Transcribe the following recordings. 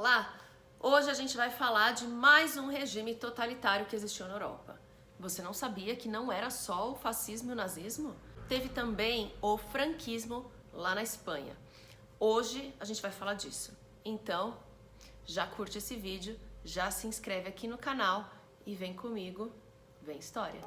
Olá! Hoje a gente vai falar de mais um regime totalitário que existiu na Europa. Você não sabia que não era só o fascismo e o nazismo? Teve também o franquismo lá na Espanha. Hoje a gente vai falar disso. Então, já curte esse vídeo, já se inscreve aqui no canal e vem comigo, vem história!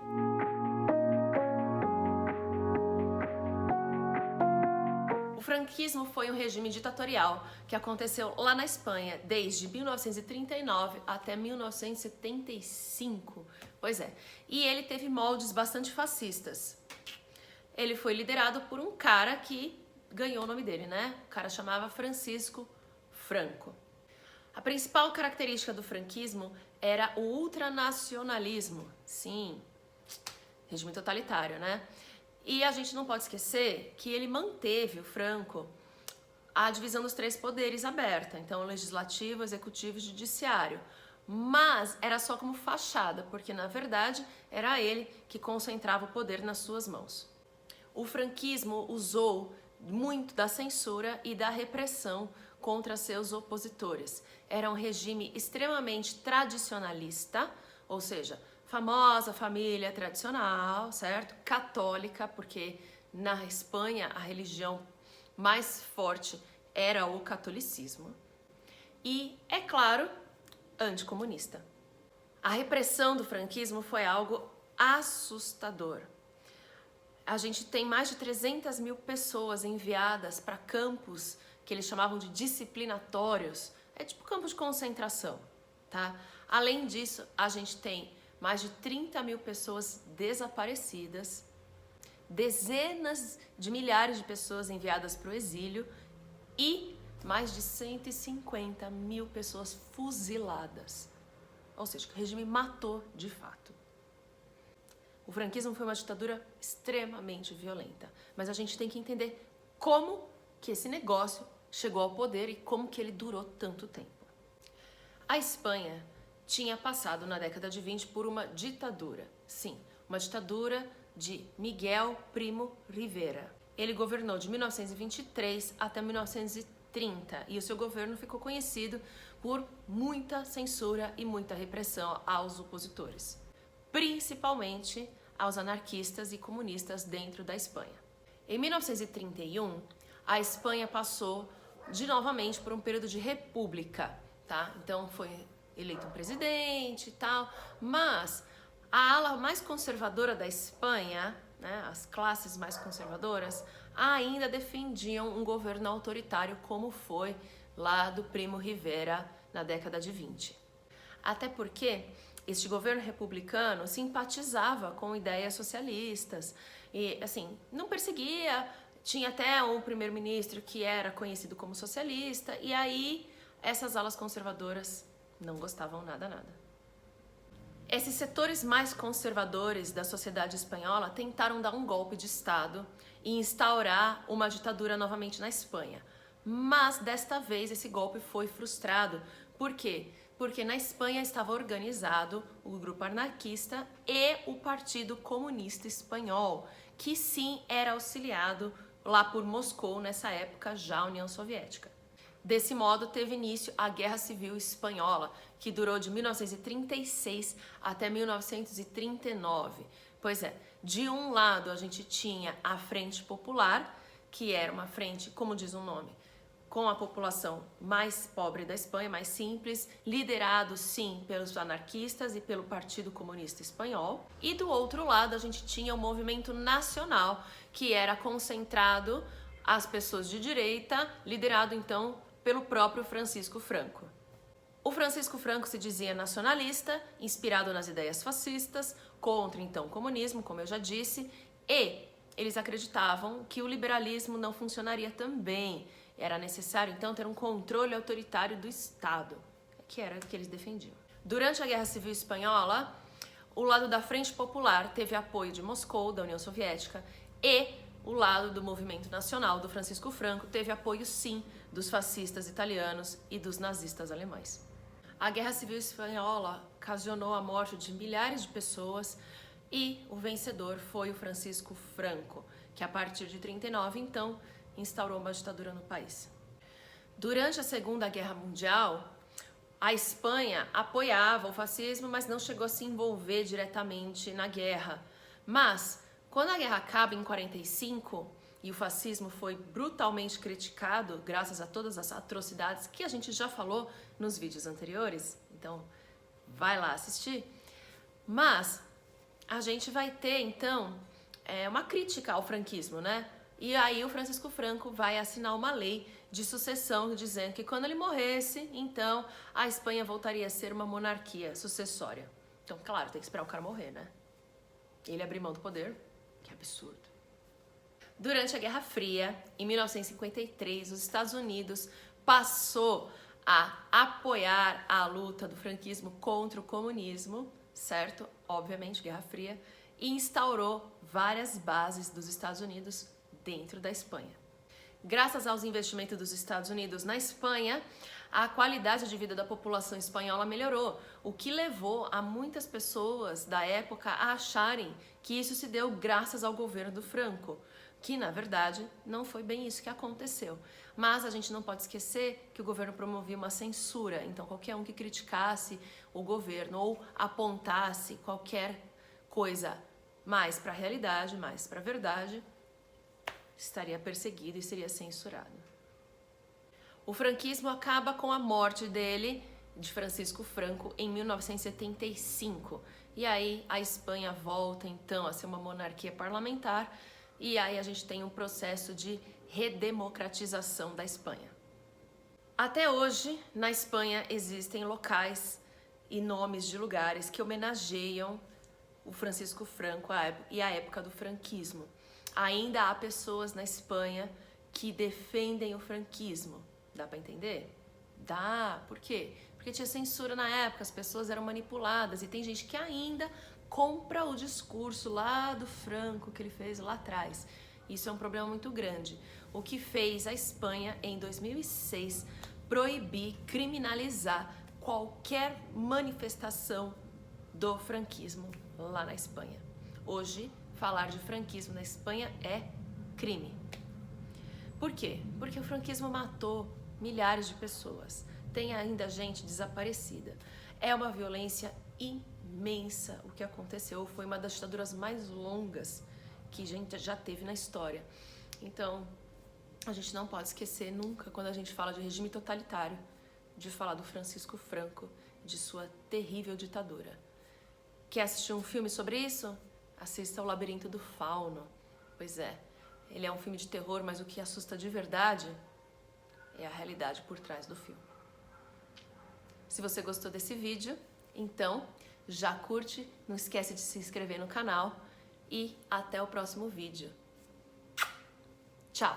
O franquismo foi um regime ditatorial que aconteceu lá na Espanha desde 1939 até 1975. Pois é, e ele teve moldes bastante fascistas. Ele foi liderado por um cara que ganhou o nome dele, né? O cara chamava Francisco Franco. A principal característica do franquismo era o ultranacionalismo. Sim, regime totalitário, né? E a gente não pode esquecer que ele manteve, o Franco, a divisão dos três poderes aberta. Então, legislativo, executivo e judiciário. Mas era só como fachada, porque na verdade era ele que concentrava o poder nas suas mãos. O franquismo usou muito da censura e da repressão contra seus opositores. Era um regime extremamente tradicionalista, ou seja, famosa família tradicional, certo? Católica, porque na Espanha a religião mais forte era o catolicismo. E, é claro, anticomunista. A repressão do franquismo foi algo assustador. A gente tem mais de 300 mil pessoas enviadas para campos que eles chamavam de disciplinatórios. É tipo campo de concentração, tá? Além disso, a gente tem mais de 30 mil pessoas desaparecidas, dezenas de milhares de pessoas enviadas para o exílio e mais de 150 mil pessoas fuziladas. Ou seja, o regime matou de fato. O franquismo foi uma ditadura extremamente violenta, mas a gente tem que entender como que esse negócio chegou ao poder e como que ele durou tanto tempo. A Espanha tinha passado na década de 20 por uma ditadura. Sim, uma ditadura de Miguel Primo Rivera. Ele governou de 1923 até 1930 e o seu governo ficou conhecido por muita censura e muita repressão aos opositores, principalmente aos anarquistas e comunistas dentro da Espanha. Em 1931, a Espanha passou novamente por um período de república, tá? Então foi eleito um presidente e tal, mas a ala mais conservadora da Espanha, né, as classes mais conservadoras, ainda defendiam um governo autoritário como foi lá do Primo Rivera na década de 20. Até porque este governo republicano simpatizava com ideias socialistas e, assim, não perseguia, tinha até um primeiro-ministro que era conhecido como socialista, e aí essas alas conservadoras não gostavam nada. Esses setores mais conservadores da sociedade espanhola tentaram dar um golpe de Estado e instaurar uma ditadura novamente na Espanha. Mas desta vez esse golpe foi frustrado. Por quê? Porque na Espanha estava organizado o grupo anarquista e o Partido Comunista Espanhol, que sim era auxiliado lá por Moscou, nessa época já a União Soviética. Desse modo, teve início a Guerra Civil Espanhola, que durou de 1936 até 1939. Pois é, de um lado a gente tinha a Frente Popular, que era uma frente, como diz o nome, com a população mais pobre da Espanha, mais simples, liderado sim pelos anarquistas e pelo Partido Comunista Espanhol. E do outro lado a gente tinha o Movimento Nacional, que era concentrado as pessoas de direita, liderado então pelo próprio Francisco Franco. O Francisco Franco se dizia nacionalista, inspirado nas ideias fascistas, contra então o comunismo, como eu já disse, e eles acreditavam que o liberalismo não funcionaria também. Era necessário então ter um controle autoritário do Estado, que era o que eles defendiam. Durante a Guerra Civil Espanhola, o lado da Frente Popular teve apoio de Moscou, da União Soviética, e o lado do Movimento Nacional do Francisco Franco teve apoio sim dos fascistas italianos e dos nazistas alemães. A Guerra Civil Espanhola ocasionou a morte de milhares de pessoas e o vencedor foi o Francisco Franco, que a partir de 39 então instaurou uma ditadura no país. Durante a Segunda Guerra Mundial, A Espanha apoiava o fascismo, mas não chegou a se envolver diretamente na guerra. Mas, quando a guerra acaba em 45 e o fascismo foi brutalmente criticado, graças a todas as atrocidades que a gente já falou nos vídeos anteriores, então vai lá assistir. Mas a gente vai ter, então, uma crítica ao franquismo, né? E aí o Francisco Franco vai assinar uma lei de sucessão dizendo que quando ele morresse, então a Espanha voltaria a ser uma monarquia sucessória. Então, claro, tem que esperar o cara morrer, né? Ele abrir mão do poder, que absurdo. Durante a Guerra Fria, em 1953, os Estados Unidos passou a apoiar a luta do franquismo contra o comunismo, certo? Obviamente, Guerra Fria, e instaurou várias bases dos Estados Unidos dentro da Espanha. Graças aos investimentos dos Estados Unidos na Espanha, a qualidade de vida da população espanhola melhorou, o que levou a muitas pessoas da época a acharem que isso se deu graças ao governo do Franco, que na verdade não foi bem isso que aconteceu. Mas a gente não pode esquecer que o governo promovia uma censura, então qualquer um que criticasse o governo ou apontasse qualquer coisa mais para a realidade, mais para a verdade, estaria perseguido e seria censurado. O franquismo acaba com a morte dele, de Francisco Franco, em 1975. E aí a Espanha volta então a ser uma monarquia parlamentar e aí a gente tem um processo de redemocratização da Espanha. Até hoje, na Espanha, existem locais e nomes de lugares que homenageiam o Francisco Franco e a época do franquismo. Ainda há pessoas na Espanha que defendem o franquismo. Dá pra entender? Dá. Por quê? Porque tinha censura na época, as pessoas eram manipuladas e tem gente que ainda compra o discurso lá do Franco que ele fez lá atrás. Isso é um problema muito grande. O que fez a Espanha, em 2006, proibir, criminalizar qualquer manifestação do franquismo lá na Espanha. Hoje, falar de franquismo na Espanha é crime. Por quê? Porque o franquismo matou milhares de pessoas. Tem ainda gente desaparecida. É uma violência imensa o que aconteceu. Foi uma das ditaduras mais longas que a gente já teve na história. Então, a gente não pode esquecer nunca, quando a gente fala de regime totalitário, de falar do Francisco Franco, de sua terrível ditadura. Quer assistir um filme sobre isso? Assista O Labirinto do Fauno. Pois é, ele é um filme de terror, mas o que assusta de verdade é a realidade por trás do filme. Se você gostou desse vídeo, então já curte, não esquece de se inscrever no canal e até o próximo vídeo. Tchau!